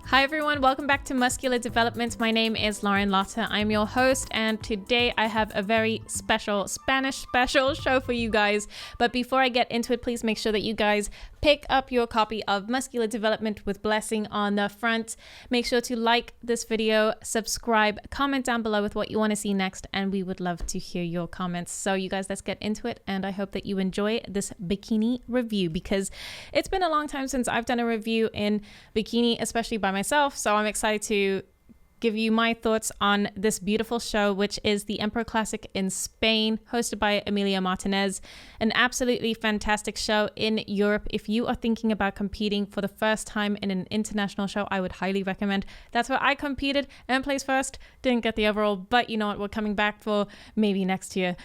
Hi everyone, welcome back to Muscular Development. My name is Lauren Lotta. I'm your host, and today I have a very special Spanish special show for you guys. But before I get into it, please make sure that you guys pick up your copy of Muscular Development with Blessing on the front. Make sure to like this video, subscribe, comment down below with what you want to see next, and we would love to hear your comments. So you guys, let's get into it, and I hope that you enjoy this bikini review because it's been a long time since I've done a review in bikini, especially by myself. So I'm excited to give you my thoughts on this beautiful show, which is the EMPRO Classic in Spain, hosted by Emilia Martinez. An absolutely fantastic show in Europe. If you are thinking about competing for the first time in an international show, I would highly recommend. That's where I competed and placed first. Didn't get the overall, but you know what? We're coming back for maybe next year.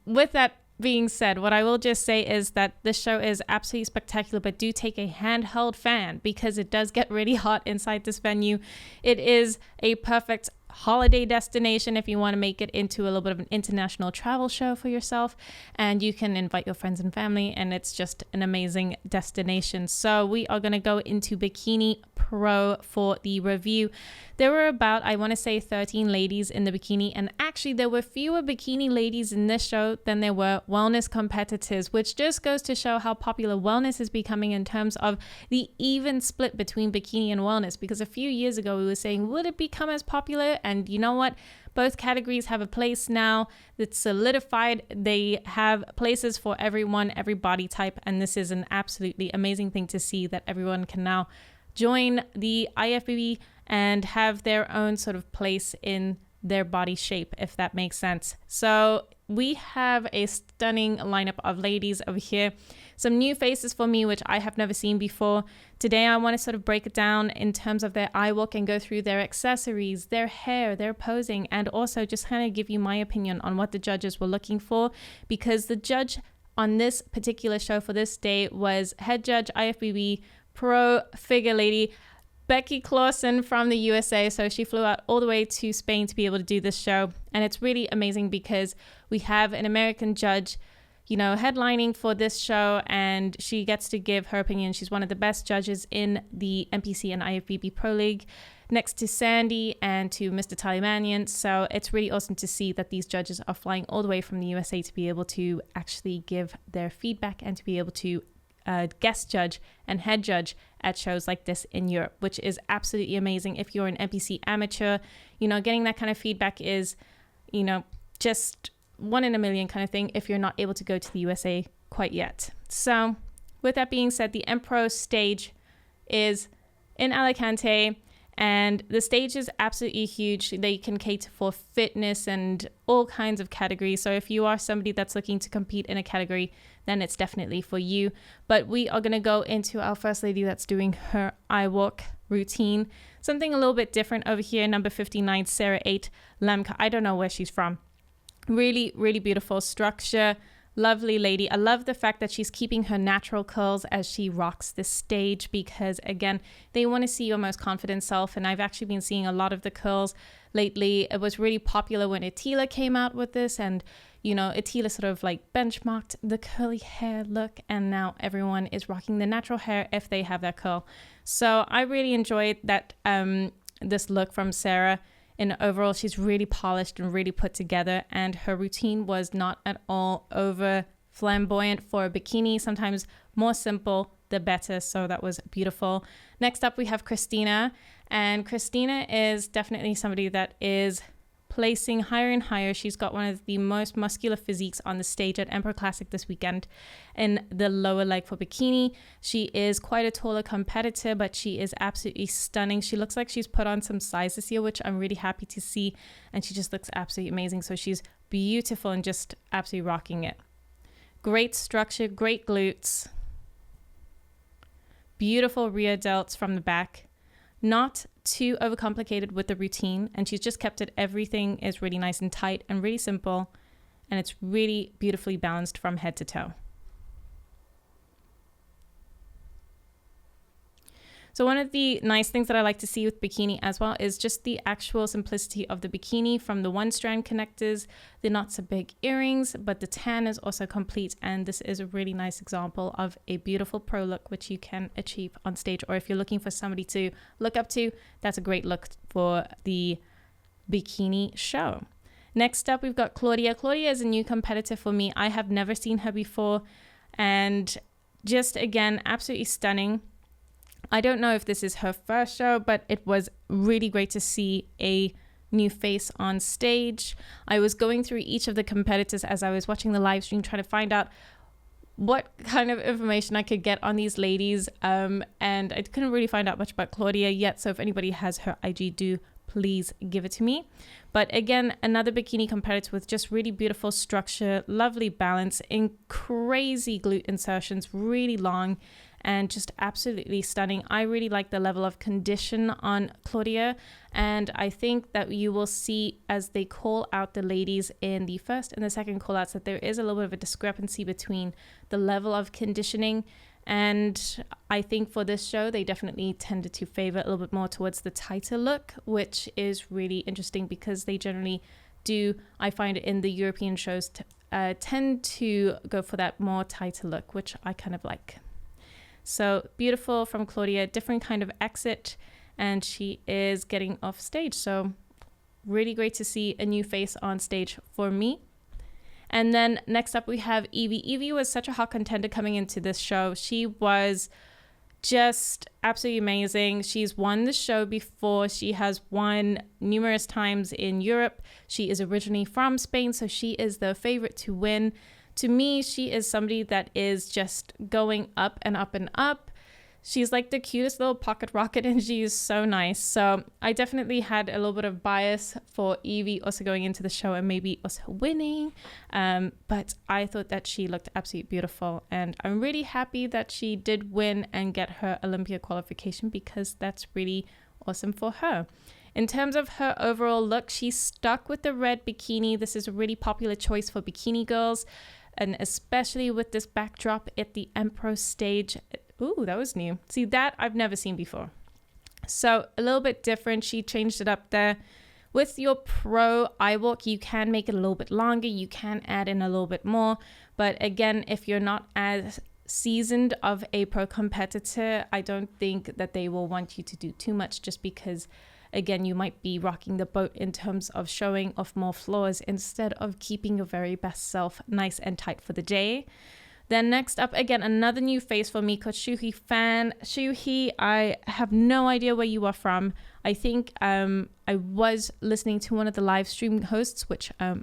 With that being said, what I will just say is that this show is absolutely spectacular, but do take a handheld fan because it does get really hot inside this venue. It is a perfect holiday destination if you want to make it into a little bit of an international travel show for yourself, and you can invite your friends and family, and it's just an amazing destination. So we are going to go into Bikini Pro for the review. There were about, I want to say, 13 ladies in the bikini, and actually there were fewer bikini ladies in this show than there were wellness competitors, which just goes to show how popular wellness is becoming in terms of the even split between bikini and wellness. Because a few years ago we were saying, would it become as popular? And you know what? Both categories have a place now. It's solidified. They have places for everyone, every body type. And this is an absolutely amazing thing to see, that everyone can now join the IFBB and have their own sort of place in their body shape, if that makes sense. So we have a stunning lineup of ladies over here. Some new faces for me, which I have never seen before. Today, I want to sort of break it down in terms of their eye work and go through their accessories, their hair, their posing, and also just kind of give you my opinion on what the judges were looking for, because the judge on this particular show for this day was head judge IFBB Pro Figure Lady Becky Clausen from the USA. So she flew out all the way to Spain to be able to do this show. And it's really amazing because we have an American judge, you know, headlining for this show, and she gets to give her opinion. She's one of the best judges in the NPC and IFBB Pro League, next to Sandy and to Mr. Talimanian. So it's really awesome to see that these judges are flying all the way from the USA to be able to actually give their feedback and to be able to guest judge and head judge at shows like this in Europe, which is absolutely amazing. If you're an NPC amateur, you know, getting that kind of feedback is, you know, just one in a million kind of thing if you're not able to go to the USA quite yet. So with that being said, the EMPRO stage is in Alicante, and the stage is absolutely huge. They can cater for fitness and all kinds of categories. So if you are somebody that's looking to compete in a category, then it's definitely for you. But we are going to go into our first lady that's doing her eye walk routine. Something a little bit different over here. Number 59, Sarah 8 Lemke. I don't know where she's from. Really, really beautiful structure. Lovely lady. I love the fact that she's keeping her natural curls as she rocks this stage, because again, they want to see your most confident self. And I've actually been seeing a lot of the curls lately. It was really popular when Attila came out with this, and you know, Attila sort of like benchmarked the curly hair look, and now everyone is rocking the natural hair if they have that curl. So I really enjoyed that this look from Sarah. And overall, she's really polished and really put together, and her routine was not at all over flamboyant for a bikini. Sometimes more simple, the better. So that was beautiful. Next up, we have Christina, and Christina is definitely somebody that is placing higher and higher. She's got one of the most muscular physiques on the stage at EMPRO Classic this weekend in the lower leg for bikini. She is quite a taller competitor, but she is absolutely stunning. She looks like she's put on some size this year, which I'm really happy to see, and she just looks absolutely amazing. So she's beautiful and just absolutely rocking it. Great structure, great glutes, beautiful rear delts from the back. Not too overcomplicated with the routine, and she's just kept it. Everything is really nice and tight and really simple, and it's really beautifully balanced from head to toe. So one of the nice things that I like to see with bikini as well is just the actual simplicity of the bikini, from the one strand connectors, the not so big earrings, but the tan is also complete. And this is a really nice example of a beautiful pro look, which you can achieve on stage. Or if you're looking for somebody to look up to, that's a great look for the bikini show. Next up, we've got Claudia. Claudia is a new competitor for me. I have never seen her before. And just again, absolutely stunning. I don't know if this is her first show, but it was really great to see a new face on stage. I was going through each of the competitors as I was watching the live stream, trying to find out what kind of information I could get on these ladies. And I couldn't really find out much about Claudia yet. So if anybody has her IG, do please give it to me. But again, another bikini competitor with just really beautiful structure, lovely balance, and crazy glute insertions, really long, and just absolutely stunning. I really like the level of condition on Claudia, and I think that you will see as they call out the ladies in the first and the second call outs that there is a little bit of a discrepancy between the level of conditioning. And I think for this show, they definitely tended to favor a little bit more towards the tighter look, which is really interesting because they generally do, I find in the European shows, tend to go for that more tighter look, which I kind of like. So beautiful from Claudia, different kind of exit, and she is getting off stage. So really great to see a new face on stage for me. And then next up we have Evie. Evie was such a hot contender coming into this show. She was just absolutely amazing. She's won the show before. She has won numerous times in Europe. She is originally from Spain, so she is the favorite to win. To me, she is somebody that is just going up and up and up. She's like the cutest little pocket rocket, and she is so nice. So I definitely had a little bit of bias for Evie also going into the show and maybe also winning. But I thought that she looked absolutely beautiful. And I'm really happy that she did win and get her Olympia qualification, because that's really awesome for her. In terms of her overall look, she stuck with the red bikini. This is a really popular choice for bikini girls, and especially with this backdrop at the EMPRO stage. Ooh, that was new. See, that I've never seen before. So a little bit different. She changed it up there. With your pro eye walk, you can make it a little bit longer. You can add in a little bit more. But again, if you're not as seasoned of a pro competitor, I don't think that they will want you to do too much, just because, again, you might be rocking the boat in terms of showing off more flaws instead of keeping your very best self nice and tight for the day. Then next up, again, another new face for me called Shuhei fan. Shuhei, I have no idea where you are from. I think I was listening to one of the live stream hosts, which they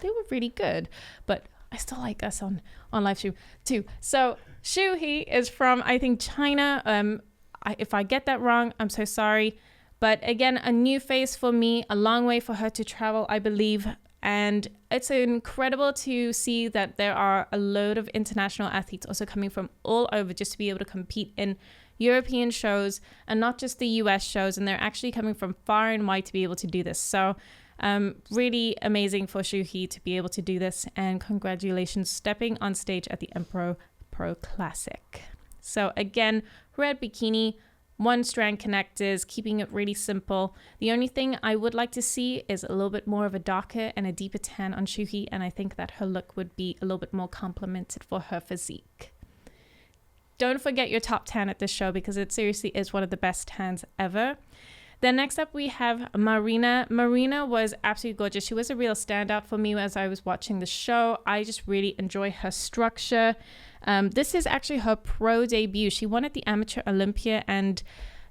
were really good, but I still like us on live stream too. So Shuhei is from, I think, China. If I get that wrong, I'm so sorry. But again, a new face for me, a long way for her to travel, I believe. And it's incredible to see that there are a load of international athletes also coming from all over just to be able to compete in European shows and not just the US shows. And they're actually coming from far and wide to be able to do this. So really amazing for Shuhei to be able to do this. And congratulations stepping on stage at the EMPRO Pro Classic. So again, red bikini, one strand connectors, keeping it really simple. The only thing I would like to see is a little bit more of a darker and a deeper tan on Shuhei, and I think that her look would be a little bit more complemented for her physique. Don't forget your top tan at this show, because it seriously is one of the best tans ever. Then next up we have Marina. Marina was absolutely gorgeous. She was a real standout for me as I was watching the show. I just really enjoy her structure. This is actually her pro debut. She won at the Amateur Olympia, and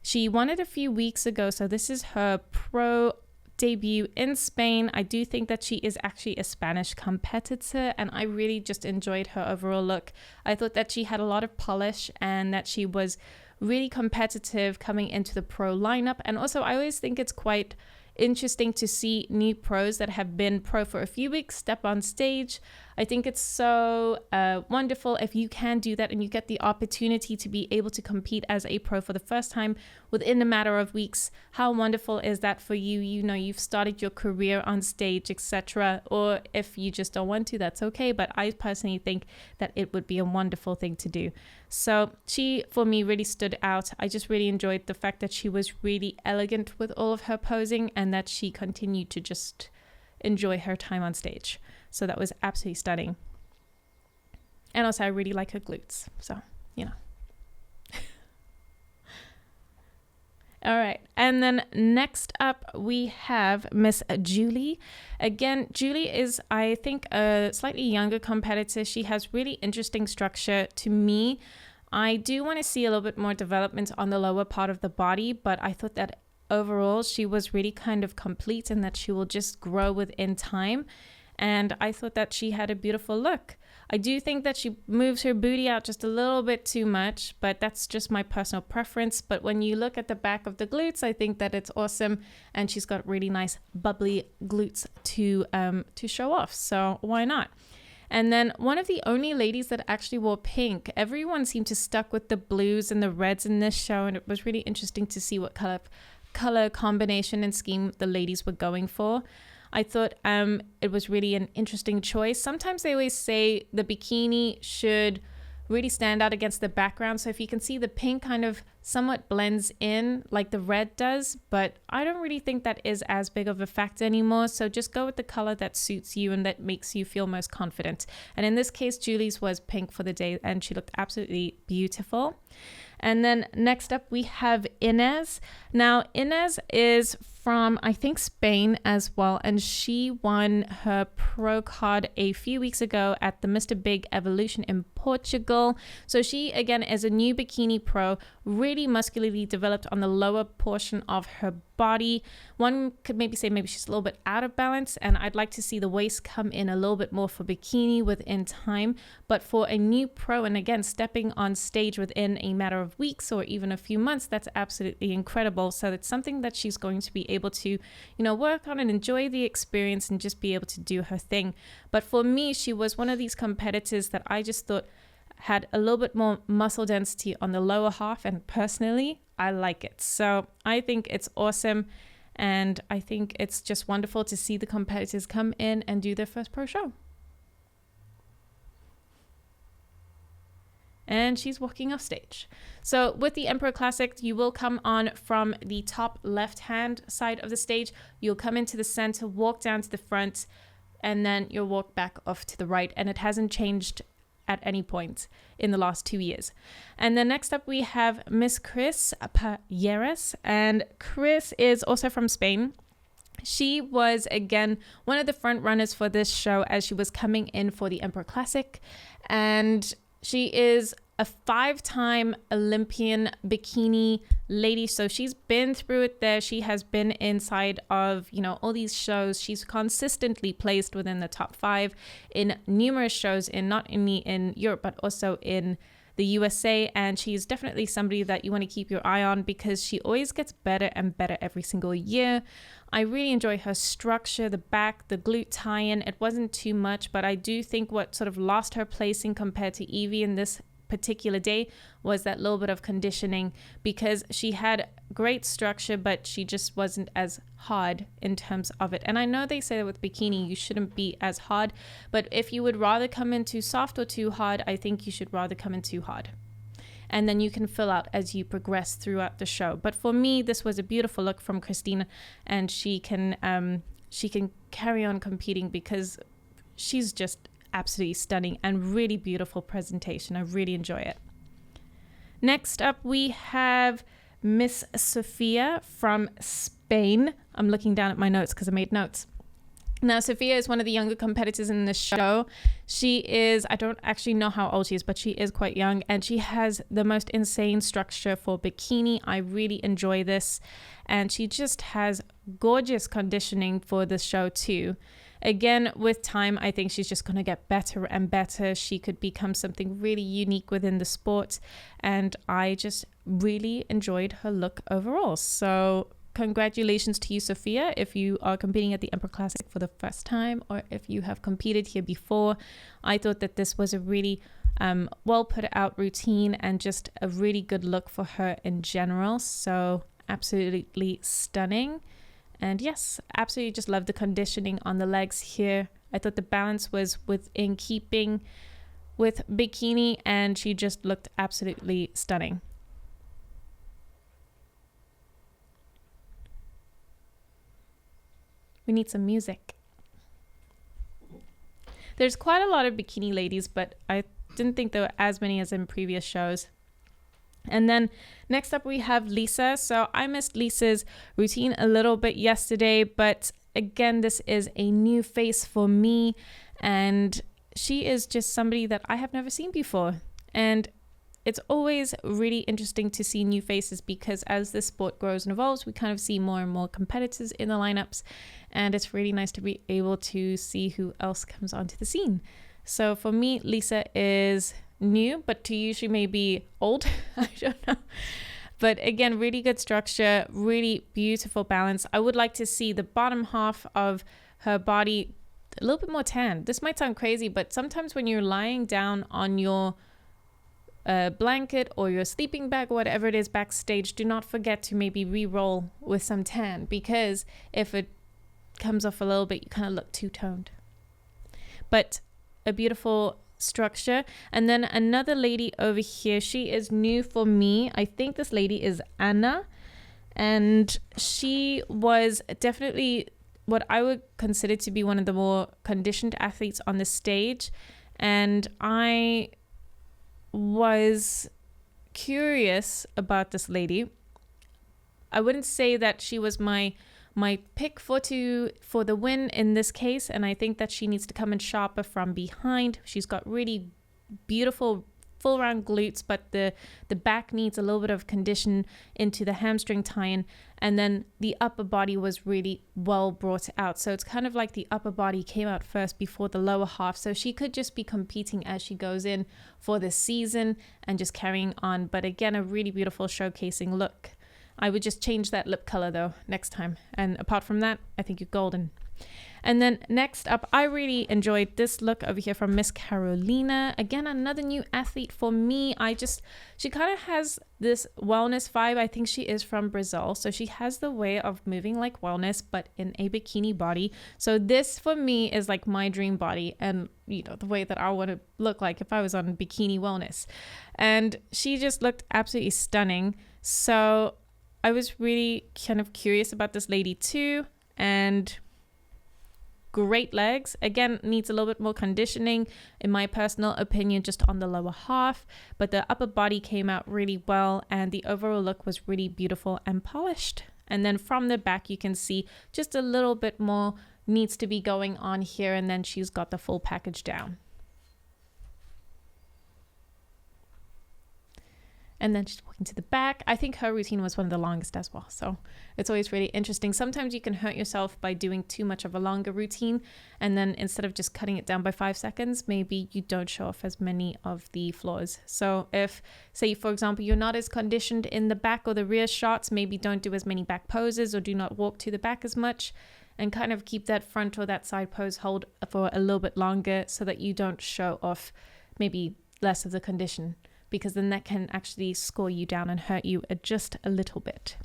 she won it a few weeks ago. So this is her pro debut in Spain. I do think that she is actually a Spanish competitor, and I really just enjoyed her overall look. I thought that she had a lot of polish and that she was really competitive coming into the pro lineup. And also, I always think it's quite interesting to see new pros that have been pro for a few weeks step on stage. I think it's so wonderful if you can do that and you get the opportunity to be able to compete as a pro for the first time within a matter of weeks. How wonderful is that for you? You know, you've started your career on stage, etc. Or if you just don't want to, that's okay. But I personally think that it would be a wonderful thing to do. So she, for me, really stood out. I just really enjoyed the fact that she was really elegant with all of her posing and that she continued to just enjoy her time on stage. So that was absolutely stunning. And also I really like her glutes. So, you know. All right. And then next up we have Miss Julie. Again, Julie is, I think, a slightly younger competitor. She has really interesting structure to me. I do want to see a little bit more development on the lower part of the body, but I thought that overall she was really kind of complete and that she will just grow within time. And I thought that she had a beautiful look. I do think that she moves her booty out just a little bit too much, but that's just my personal preference. But when you look at the back of the glutes, I think that it's awesome. And she's got really nice bubbly glutes to show off. So why not? And then one of the only ladies that actually wore pink. Everyone seemed to stuck with the blues and the reds in this show. And it was really interesting to see what color combination and scheme the ladies were going for. I thought it was really an interesting choice. Sometimes they always say the bikini should really stand out against the background. So if you can see, the pink kind of somewhat blends in like the red does, but I don't really think that is as big of a factor anymore. So just go with the color that suits you and that makes you feel most confident. And in this case, Julie's was pink for the day and she looked absolutely beautiful. And then next up we have Inez. Now Inez is from, I think, Spain as well, and she won her pro card a few weeks ago at the Mr. Big Evolution in Portugal. So she again is a new bikini pro, really muscularly developed on the lower portion of her body. One could maybe say maybe she's a little bit out of balance, and I'd like to see the waist come in a little bit more for bikini within time. But for a new pro, and again stepping on stage within a matter of weeks or even a few months, that's absolutely incredible. So it's something that she's going to be able to, you know, work on and enjoy the experience and just be able to do her thing. But for me, she was one of these competitors that I just thought had a little bit more muscle density on the lower half, and personally I like it. So I think it's awesome, and I think it's just wonderful to see the competitors come in and do their first pro show. And she's walking off stage. So with the EMPRO Classic, you will come on from the top left-hand side of the stage. You'll come into the center, walk down to the front, and then you'll walk back off to the right. And it hasn't changed at any point in the last 2 years. And then next up we have Miss Chris Payeras, and Chris is also from Spain. She was again one of the front runners for this show as she was coming in for the EMPRO Classic, and she is a 5-time Olympian bikini lady. So she's been through it there. She has been inside of, you know, all these shows. She's consistently placed within the top 5 in numerous shows, in not only in Europe, but also in the USA. And she's definitely somebody that you want to keep your eye on because she always gets better and better every single year. I really enjoy her structure, the back, the glute tie-in. It wasn't too much, but I do think what sort of lost her placing compared to Evie in this particular day was that little bit of conditioning, because she had great structure, but she just wasn't as hard in terms of it. And I know they say that with bikini you shouldn't be as hard, but if you would rather come in too soft or too hard, I think you should rather come in too hard. And then you can fill out as you progress throughout the show. But for me, this was a beautiful look from Christina, and she can carry on competing because she's just absolutely stunning and really beautiful presentation. I really enjoy it. Next up, we have Miss Sophia from Spain. I'm looking down at my notes because I made notes. Now, Sophia is one of the younger competitors in this show. She is, I don't actually know how old she is, but she is quite young, and she has the most insane structure for bikini. I really enjoy this, and she just has gorgeous conditioning for this show too. Again, with time, I think she's just going to get better and better. She could become something really unique within the sport, and I just really enjoyed her look overall. So congratulations to you, Sophia, if you are competing at the EMPRO Classic for the first time, or if you have competed here before. I thought that this was a really well put out routine and just a really good look for her in general. So absolutely stunning. And yes, absolutely just love the conditioning on the legs here. I thought the balance was within keeping with Bikini, and she just looked absolutely stunning. We need some music. There's quite a lot of bikini ladies, but I didn't think there were as many as in previous shows. And then next up we have Lisa. So I missed Lisa's routine a little bit yesterday, but again, this is a new face for me, and she is just somebody that I have never seen before. And it's always really interesting to see new faces, because as this sport grows and evolves, we kind of see more and more competitors in the lineups, and it's really nice to be able to see who else comes onto the scene. So for me, Lisa is new, but to you she may be old. I don't know. But again, really good structure, really beautiful balance. I would like to see the bottom half of her body a little bit more tan. This might sound crazy, but sometimes when you're lying down on your blanket or your sleeping bag or whatever it is backstage, do not forget to maybe re-roll with some tan, because if it comes off a little bit, you kind of look two-toned. But a beautiful structure. And then another lady over here, she is new for me. I think this lady is Anna, and she was definitely what I would consider to be one of the more conditioned athletes on the stage. And I was curious about this lady. I wouldn't say that she was my pick for the win in this case, and I think that she needs to come in sharper from behind. She's got really beautiful full round glutes, but the back needs a little bit of condition into the hamstring tie-in, and then the upper body was really well brought out. So it's kind of like the upper body came out first before the lower half. So she could just be competing as she goes in for the season and just carrying on. But again, a really beautiful showcasing look. I would just change that lip color though next time. And apart from that, I think you're golden. And then next up, I really enjoyed this look over here from Miss Carolina. Again, another new athlete for me. She kind of has this wellness vibe. I think she is from Brazil. So she has the way of moving like wellness, but in a bikini body. So this for me is like my dream body, and you know, the way that I want to look like if I was on bikini wellness. And she just looked absolutely stunning. So I was really kind of curious about this lady too. And great legs. Again, needs a little bit more conditioning, in my personal opinion, just on the lower half. But the upper body came out really well, and the overall look was really beautiful and polished. And then from the back, you can see just a little bit more needs to be going on here. And then she's got the full package down. And then she's walking to the back. I think her routine was one of the longest as well. So it's always really interesting. Sometimes you can hurt yourself by doing too much of a longer routine. And then instead of just cutting it down by 5 seconds, maybe you don't show off as many of the flaws. So if, say, for example, you're not as conditioned in the back or the rear shots, maybe don't do as many back poses or do not walk to the back as much, and kind of keep that front or that side pose hold for a little bit longer so that you don't show off maybe less of the condition, because then that can actually score you down and hurt you just a little bit.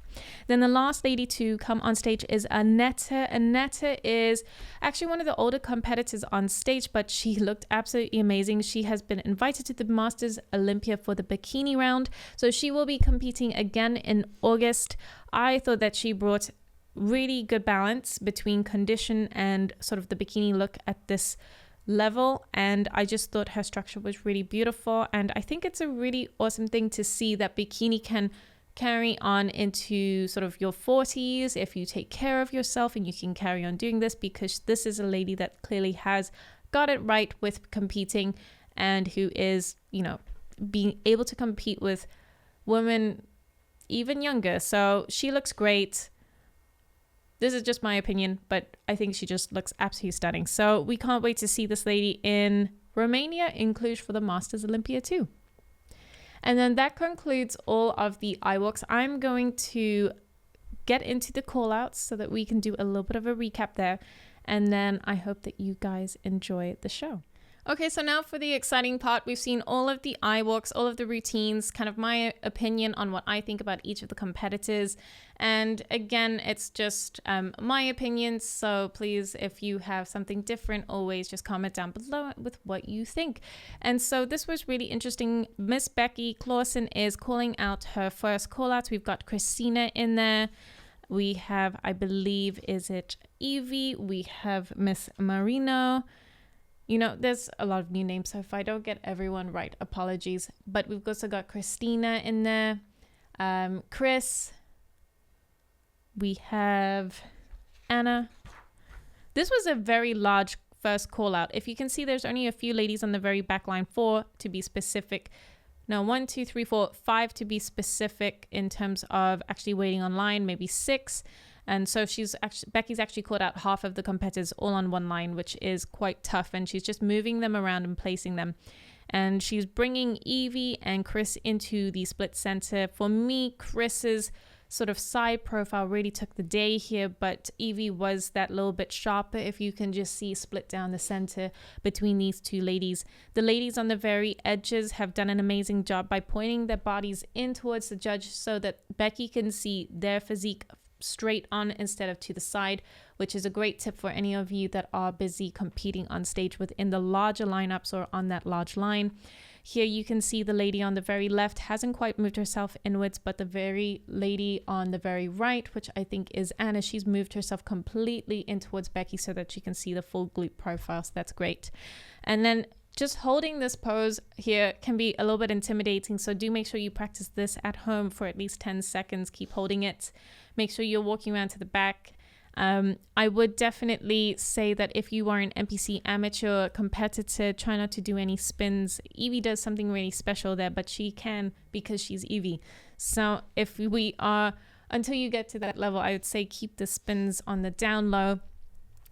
Then the last lady to come on stage is Annette. Annette is actually one of the older competitors on stage, but she looked absolutely amazing. She has been invited to the Masters Olympia for the bikini round, so she will be competing again in August. I thought that she brought really good balance between condition and sort of the bikini look at this level, and I just thought her structure was really beautiful. And I think it's a really awesome thing to see that bikini can carry on into sort of your 40s if you take care of yourself, and you can carry on doing this, because this is a lady that clearly has got it right with competing, and who is, you know, being able to compete with women even younger. So she looks great. This is just my opinion, but I think she just looks absolutely stunning. So we can't wait to see this lady in Romania, in Cluj, for the Masters Olympia too. And then that concludes all of the eye walks. I'm going to get into the call outs so that we can do a little bit of a recap there. And then I hope that you guys enjoy the show. Okay, so now for the exciting part. We've seen all of the eye walks, all of the routines, kind of my opinion on what I think about each of the competitors. And again, it's just my opinion. So please, if you have something different, always just comment down below with what you think. And so this was really interesting. Miss Becky Clausen is calling out her first call outs. We've got Christina in there. We have, I believe, is it Evie? We have Miss Marina. You know, there's a lot of new names, so if I don't get everyone right, apologies. But we've also got Christina in there, Chris. We have Anna. This was a very large first call out. If you can see, there's only a few ladies on the very back line, 4 to be specific. No, 1, 2, 3, 4, 5 to be specific in terms of actually waiting online, maybe 6. And so Becky's actually called out half of the competitors all on one line, which is quite tough. And she's just moving them around and placing them. And she's bringing Evie and Chris into the split center. For me, Chris's sort of side profile really took the day here, but Evie was that little bit sharper. If you can just see split down the center between these two ladies. The ladies on the very edges have done an amazing job by pointing their bodies in towards the judge so that Becky can see their physique straight on instead of to the side, which is a great tip for any of you that are busy competing on stage within the larger lineups or on that large line. Here you can see the lady on the very left hasn't quite moved herself inwards, but the very lady on the very right, which I think is Anna, she's moved herself completely in towards Becky so that she can see the full glute profile. So that's great. And then just holding this pose here can be a little bit intimidating. So do make sure you practice this at home for at least 10 seconds. Keep holding it. Make sure you're walking around to the back. I would definitely say that if you are an NPC amateur competitor, try not to do any spins. Evie does something really special there, but she can because she's Evie. So if we are, until you get to that level, I would say keep the spins on the down low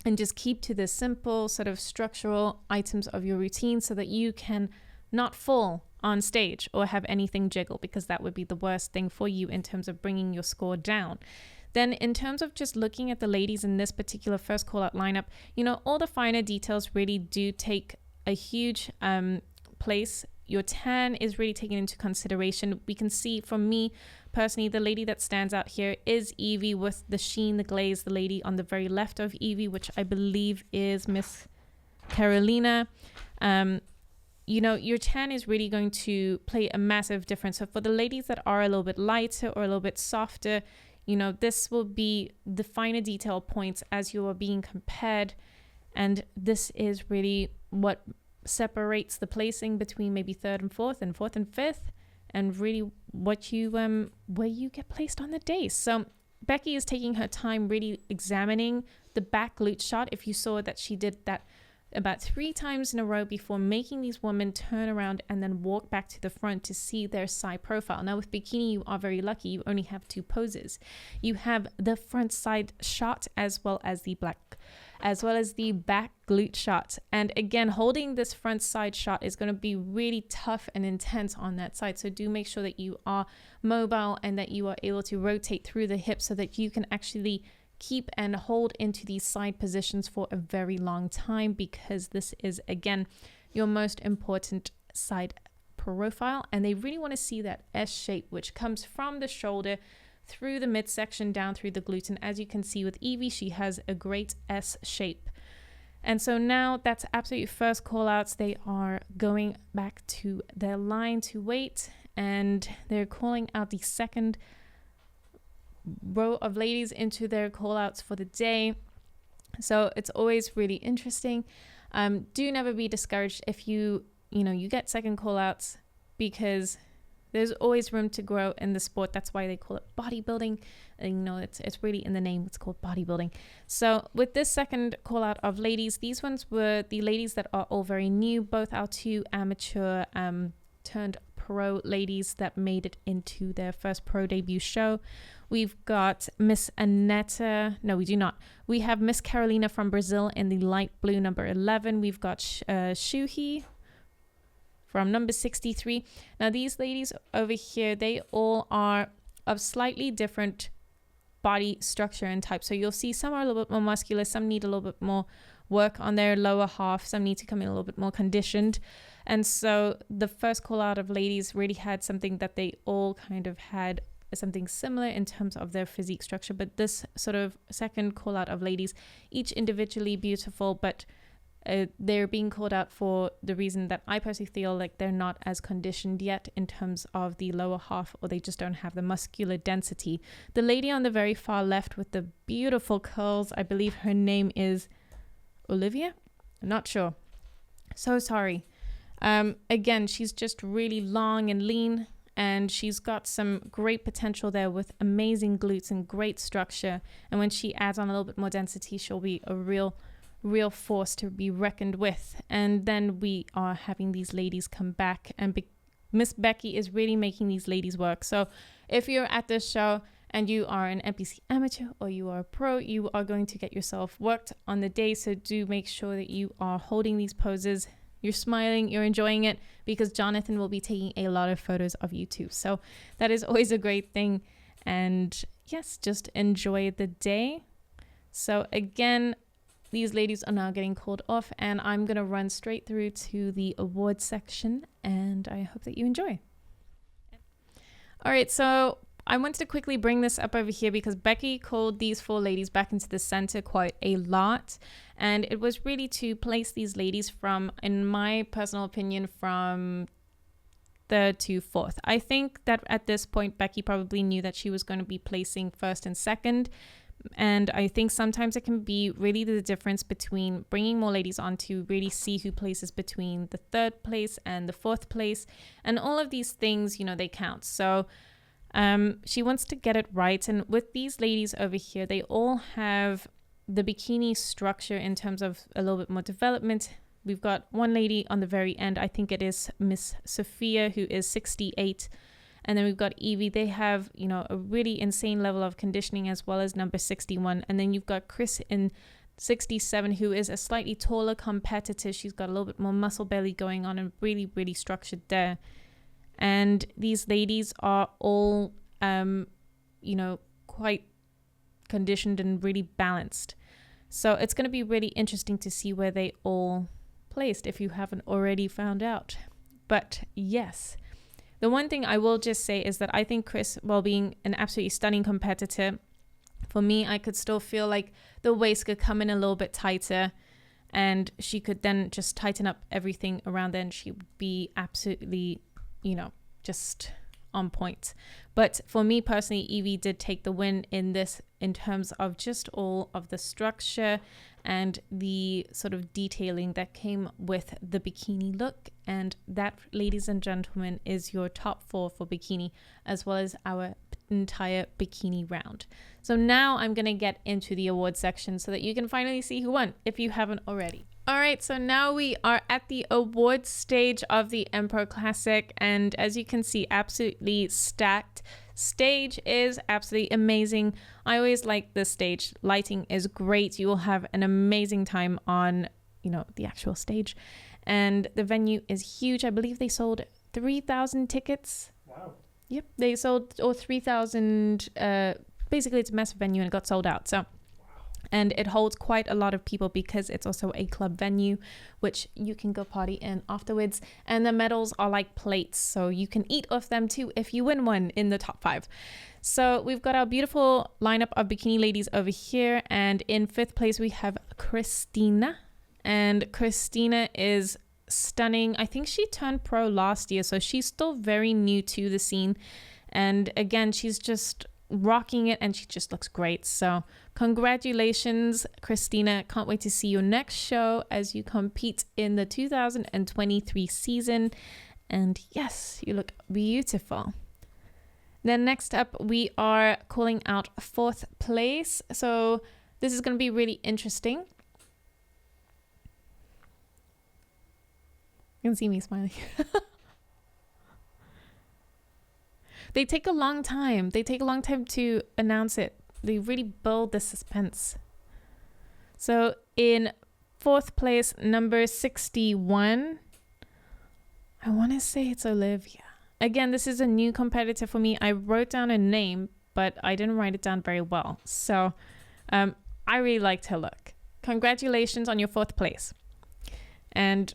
and just keep to the simple sort of structural items of your routine so that you can not fall on stage or have anything jiggle, because that would be the worst thing for you in terms of bringing your score down. Then in terms of just looking at the ladies in this particular first call out lineup, you know, all the finer details really do take a huge place. Your tan is really taken into consideration. We can see, from me personally, the lady that stands out here is Evie with the sheen, the glaze. The lady on the very left of Evie, which I believe is Miss Carolina. You know, your tan is really going to play a massive difference. So for the ladies that are a little bit lighter or a little bit softer, you know, this will be the finer detail points as you are being compared. And this is really what separates the placing between maybe 3rd and 4th and 4th and 5th, and really what you where you get placed on the day. So Becky is taking her time really examining the back glute shot. If you saw that she did that about 3 times in a row before making these women turn around and then walk back to the front to see their side profile. Now with Bikini, you are very lucky. You only have 2 poses. You have the front side shot as well as the back glute shot. And again, holding this front side shot is going to be really tough and intense on that side. So do make sure that you are mobile and that you are able to rotate through the hips so that you can actually keep and hold into these side positions for a very long time, because this is, again, your most important side profile. And they really want to see that S shape, which comes from the shoulder through the midsection down through the glute. And as you can see with Evie, she has a great S shape. And so now that's absolutely first call outs. They are going back to their line to wait, and they're calling out the second row of ladies into their call outs for the day. So it's always really interesting. Do never be discouraged if you get second call outs, because there's always room to grow in the sport. That's why they call it bodybuilding. And, you know, it's really in the name. It's called bodybuilding. So with this second call out of ladies, these ones were the ladies that are all very new, both our 2 amateur turned pro ladies that made it into their first pro debut show. We've got Miss Annette. No, we do not. We have Miss Carolina from Brazil in the light blue number 11. We've got Shuhei from number 63. Now these ladies over here, they all are of slightly different body structure and type. So you'll see some are a little bit more muscular, some need a little bit more work on their lower half, some need to come in a little bit more conditioned. And so the first call out of ladies really had something that they all kind of had something similar in terms of their physique structure. But this sort of second call out of ladies, each individually beautiful, but they're being called out for the reason that I personally feel like they're not as conditioned yet in terms of the lower half, or they just don't have the muscular density. The lady on the very far left with the beautiful curls, I believe her name is Olivia? I'm not sure. So sorry. Again, she's just really long and lean, and she's got some great potential there with amazing glutes and great structure. And when she adds on a little bit more density, she'll be a real force to be reckoned with. And then we are having these ladies come back, and Miss Becky is really making these ladies work. So if you're at this show and you are an NPC amateur or you are a pro, you are going to get yourself worked on the day. So do make sure that you are holding these poses, you're smiling, you're enjoying it, because Jonathan will be taking a lot of photos of you too. So that is always a great thing. And yes, just enjoy the day. So again, these ladies are now getting called off, and I'm going to run straight through to the awards section, and I hope that you enjoy. All right, so I wanted to quickly bring this up over here because Becky called these 4 ladies back into the center quite a lot, and it was really to place these ladies from, in my personal opinion, from 3rd to 4th. I think that at this point, Becky probably knew that she was going to be placing 1st and 2nd. And I think sometimes it can be really the difference between bringing more ladies on to really see who places between the 3rd place and the 4th place. And all of these things, you know, they count. So she wants to get it right. And with these ladies over here, they all have the bikini structure in terms of a little bit more development. We've got one lady on the very end. I think it is Miss Sophia, who is 68. And then we've got Evie. They have, you know, a really insane level of conditioning, as well as number 61. And then you've got Chris in 67, who is a slightly taller competitor. She's got a little bit more muscle belly going on and really structured there. And these ladies are all, you know, quite conditioned and really balanced. So it's going to be really interesting to see where they all placed, if you haven't already found out. But yes. The one thing I will just say is that I think Chris, while being an absolutely stunning competitor, for me, I could still feel like the waist could come in a little bit tighter, and she could then just tighten up everything around there, and she would be absolutely, you know, just on point. But for me personally, Evie did take the win in this in terms of just all of the structure and the sort of detailing that came with the bikini look. And that, ladies and gentlemen, is your top 4 for bikini, as well as our entire bikini round. So now I'm going to get into the award section so that you can finally see who won, if you haven't already. All right, so now we are at the awards stage of the EMPRO Classic, and as you can see, absolutely stacked. Stage is absolutely amazing. I always like the stage. Lighting is great. You will have an amazing time on, you know, the actual stage. And the venue is huge. I believe they sold 3,000 tickets. Wow. Yep, they sold, or 3,000, basically it's a massive venue and it got sold out. So, and it holds quite a lot of people because it's also a club venue, which you can go party in afterwards. And the medals are like plates, so you can eat off them too if you win one in the top 5. So we've got our beautiful lineup of bikini ladies over here. And in 5th place, we have Christina. And Christina is stunning. I think she turned pro last year, so she's still very new to the scene. And again, she's just rocking it, and she just looks great. So congratulations, Christina. Can't wait to see your next show as you compete in the 2023 season. And yes, you look beautiful. Then next up, we are calling out 4th place. So this is going to be really interesting. You can see me smiling. They take a long time. They take a long time to announce it. They really build the suspense. So in 4th place, number 61, I want to say it's Olivia. Again, this is a new competitor for me. I wrote down a name, but I didn't write it down very well. So I really liked her look. Congratulations on your 4th place. And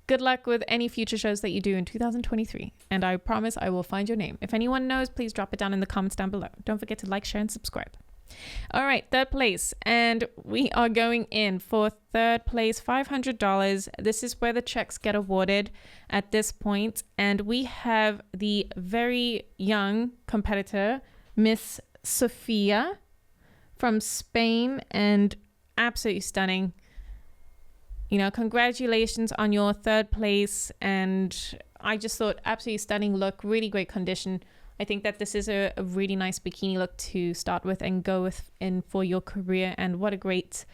good luck with any future shows that you do in 2023. And I promise I will find your name. If anyone knows, please drop it down in the comments down below. Don't forget to like, share, and subscribe. All right, 3rd place. And we are going in for 3rd place, $500. This is where the checks get awarded at this point. And we have the very young competitor, Miss Sophia from Spain, and absolutely stunning. You know, congratulations on your 3rd place. And I just thought absolutely stunning look, really great condition. I think that this is a really nice bikini look to start with and go with in for your career. And what a great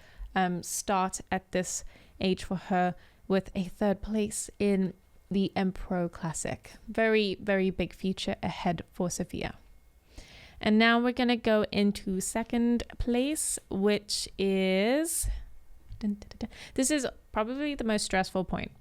start at this age for her with a 3rd place in the EMPRO Pro Classic. Very, very big future ahead for Sophia. And now we're going to go into 2nd place, which is... This is probably the most stressful point.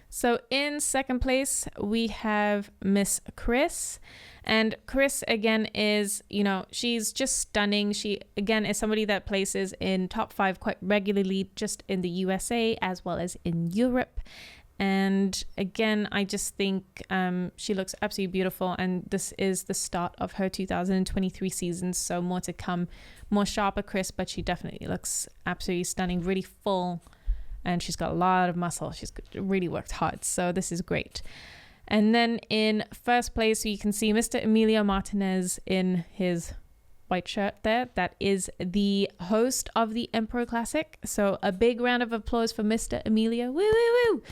So in 2nd place, we have Miss Chris. And Chris, again, is, you know, she's just stunning. She, again, is somebody that places in top 5 quite regularly, just in the USA as well as in Europe. And again, I just think she looks absolutely beautiful. And this is the start of her 2023 season. So more to come, more sharper Chris, but she definitely looks absolutely stunning, really full. And she's got a lot of muscle. She's really worked hard. So this is great. And then in 1st place, you can see Mr. Emilio Martinez in his white shirt there. That is the host of the EMPRO Pro Classic. So a big round of applause for Mr. Emilio. Woo, woo, woo.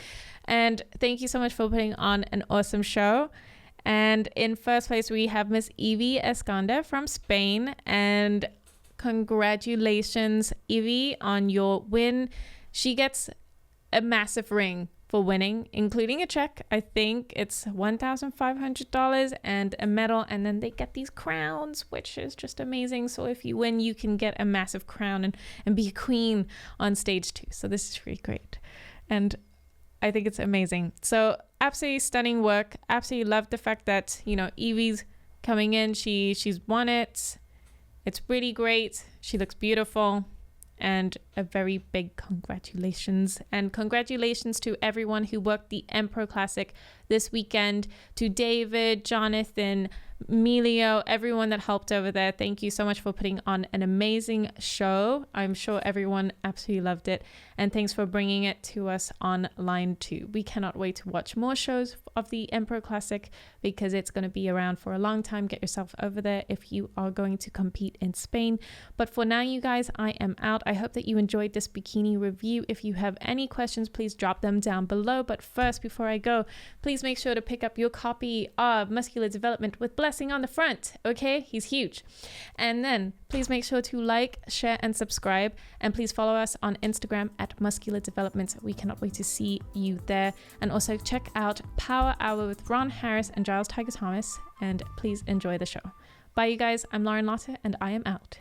And thank you so much for putting on an awesome show. And in 1st place, we have Miss Evie Esconda from Spain. And congratulations, Evie, on your win. She gets a massive ring for winning, including a check. I think it's $1,500 and a medal. And then they get these crowns, which is just amazing. So if you win, you can get a massive crown and be a queen on stage 2. So this is really great. And I think it's amazing. So absolutely stunning work. Absolutely love the fact that, you know, Evie's coming in. She's won it. It's really great. She looks beautiful. And a very big congratulations. And congratulations to everyone who worked the EMPRO Classic this weekend. To David, Jonathan, Emilio, everyone that helped over there. Thank you so much for putting on an amazing show. I'm sure everyone absolutely loved it. And thanks for bringing it to us online too. We cannot wait to watch more shows of the EMPRO Classic because it's going to be around for a long time. Get yourself over there if you are going to compete in Spain. But for now, you guys, I am out. I hope that you enjoyed this bikini review. If you have any questions, please drop them down below. But first, before I go, please make sure to pick up your copy of Muscular Development with Blessing on the front. Okay, he's huge. And then please make sure to like, share, and subscribe. And please follow us on Instagram at Muscular Development. We cannot wait to see you there. And also check out Power Hour with Ron Harris and Giles Tiger Thomas. And please enjoy the show. Bye, you guys. I'm Lauren Lotte, and I am out.